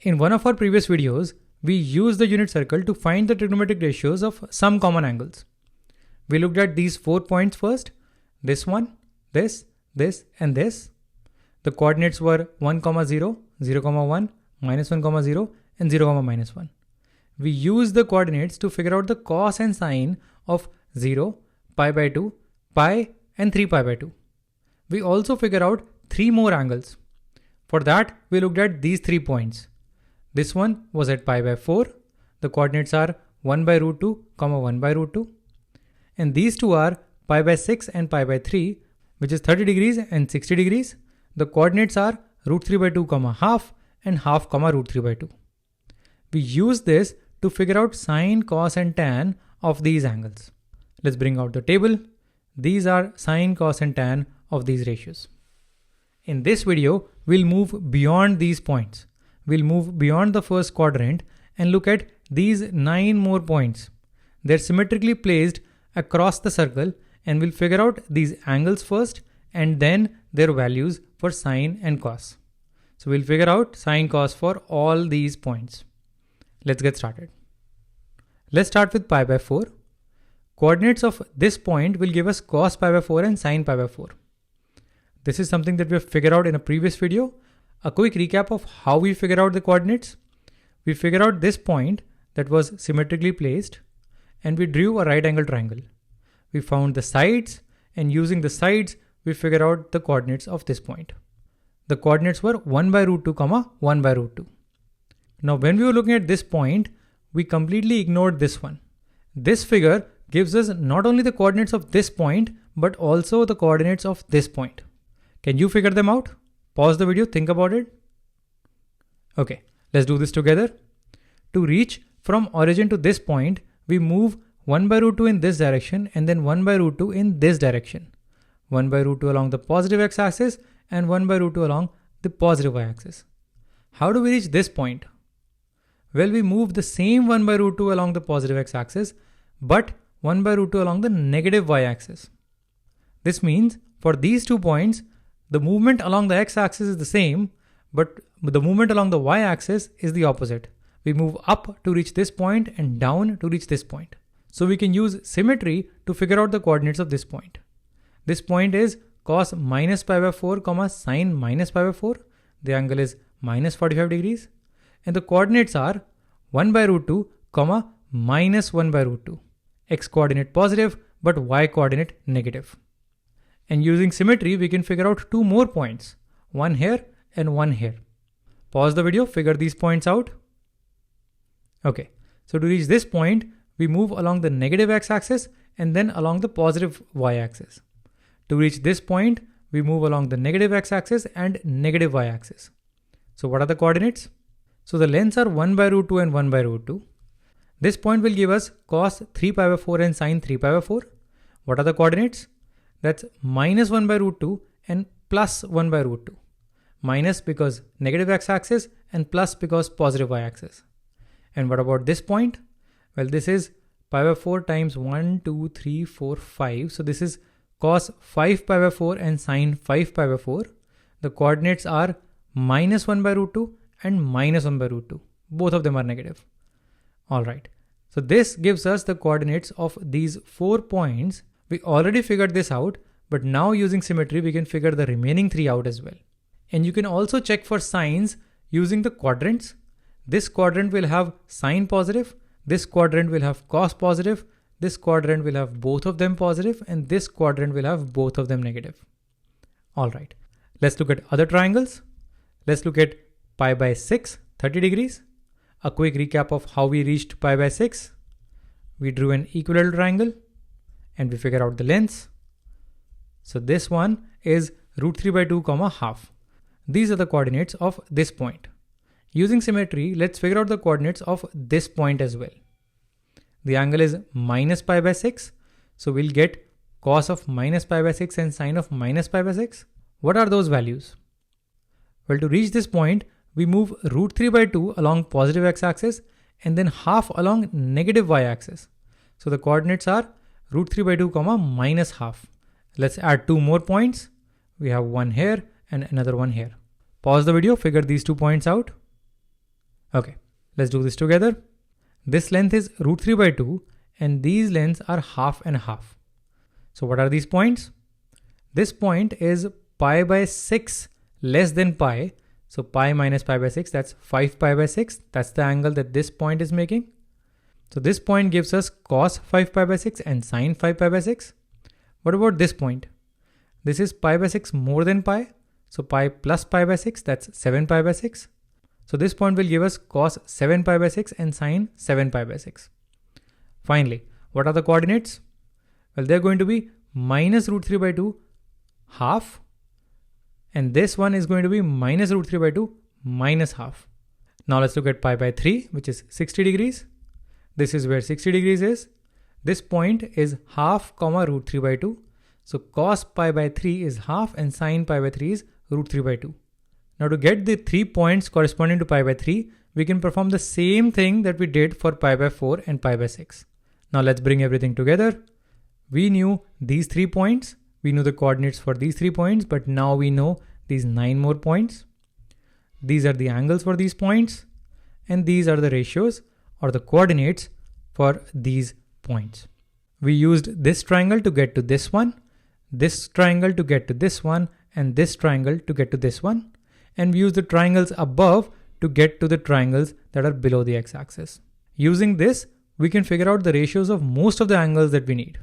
In one of our previous videos, we used the unit circle to find the trigonometric ratios of some common angles. We looked at these 4 points first, this one, this, and this. The coordinates were 1, 0, 0, 1, minus 1, 0, and 0, minus 1. We used the coordinates to figure out the cos and sine of 0, pi by 2, pi, and 3 pi by 2. We also figured out 3 more angles. For that, we looked at these 3 points. This one was at pi by 4. The coordinates are 1 by root 2, 1 by root 2. And these two are pi by 6 and pi by 3, which is 30 degrees and 60 degrees. The coordinates are root 3 by 2, half, and half, root 3 by 2. We use this to figure out sine, cos, and tan of these angles. Let's bring out the table. These are sine, cos, and tan of these ratios. In this video, we'll move beyond these points. We'll move beyond the first quadrant and look at these 9 more points. They're symmetrically placed across the circle, and we'll figure out these angles first and then their values for sine and cos. So we'll figure out sine, cos for all these points. Let's get started. Let's start with pi by 4. Coordinates of this point will give us cos pi by 4 and sine pi by 4. This is something that we have figured out in a previous video. A quick recap of how we figured out the coordinates. We figured out this point that was symmetrically placed, and we drew a right angle triangle. We found the sides, and using the sides, we figured out the coordinates of this point. The coordinates were 1 by root 2, 1 by root 2. Now, when we were looking at this point, we completely ignored this one. This figure gives us not only the coordinates of this point, but also the coordinates of this point. Can you figure them out? Pause the video, think about it. Okay, let's do this together. To reach from origin to this point, we move 1 by root 2 in this direction and then 1 by root 2 in this direction. 1 by root 2 along the positive x-axis and 1 by root 2 along the positive y-axis. How do we reach this point? Well, we move the same 1 by root 2 along the positive x-axis, but 1 by root 2 along the negative y-axis. This means for these 2 points, the movement along the x-axis is the same, but the movement along the y-axis is the opposite. We move up to reach this point and down to reach this point. So we can use symmetry to figure out the coordinates of this point. This point is cos minus pi by 4, sine minus pi by 4. The angle is minus 45 degrees. And the coordinates are 1 by root 2, minus 1 by root 2. X coordinate positive, but y coordinate negative. And using symmetry, we can figure out 2 more points, one here and one here. Pause the video, figure these points out. Okay, so to reach this point, we move along the negative x-axis and then along the positive y-axis. To reach this point, we move along the negative x-axis and negative y-axis. So what are the coordinates? So the lengths are 1 by root 2 and 1 by root 2. This point will give us cos 3 pi by 4 and sine 3 pi by 4. What are the coordinates? That's minus 1 by root 2 and plus 1 by root 2. Minus because negative x-axis and plus because positive y-axis. And what about this point? Well, this is pi by 4 times 1, 2, 3, 4, 5. So this is cos 5 pi by 4 and sine 5 pi by 4. The coordinates are minus 1 by root 2 and minus 1 by root 2. Both of them are negative. All right. So this gives us the coordinates of these 4 points. We already figured this out, but now using symmetry, we can figure the remaining 3 out as well. And you can also check for signs using the quadrants. This quadrant will have sine positive. This quadrant will have cos positive. This quadrant will have both of them positive, and this quadrant will have both of them negative. All right. Let's look at other triangles. Let's look at pi by 6, 30 degrees. A quick recap of how we reached pi by 6. We drew an equilateral triangle and we figure out the lengths. So this one is root 3 by 2, half. These are the coordinates of this point. Using symmetry, let's figure out the coordinates of this point as well. The angle is minus pi by 6. So we'll get cos of minus pi by 6 and sine of minus pi by 6. What are those values? Well, to reach this point, we move root 3 by 2 along positive x-axis and then half along negative y-axis. So the coordinates are root 3 by 2, minus half. Let's add 2 more points. We have one here and another one here. Pause the video, figure these 2 points out. Okay, let's do this together. This length is root 3 by 2 and these lengths are half and half. So what are these points? This point is pi by 6 less than pi. So pi minus pi by 6, that's 5 pi by 6. That's the angle that this point is making. So this point gives us cos 5 pi by 6 and sin 5 pi by 6. What about this point? This is pi by 6 more than pi. So pi plus pi by 6, that's 7 pi by 6. So this point will give us cos 7 pi by 6 and sin 7 pi by 6. Finally, what are the coordinates? Well, they're going to be minus root 3 by 2 half. And this one is going to be minus root 3 by 2 minus half. Now let's look at pi by 3, which is 60 degrees. This is where 60 degrees is. This point is half comma root 3 by 2. So cos pi by 3 is half and sin pi by 3 is root 3 by 2. Now to get the 3 points corresponding to pi by 3, we can perform the same thing that we did for pi by 4 and pi by 6. Now let's bring everything together. We knew these 3 points. We knew the coordinates for these 3 points, but now we know these 9 more points. These are the angles for these points. And these are the ratios or the coordinates for these points. We used this triangle to get to this one, this triangle to get to this one, and this triangle to get to this one. And we use the triangles above to get to the triangles that are below the x-axis. Using this, we can figure out the ratios of most of the angles that we need.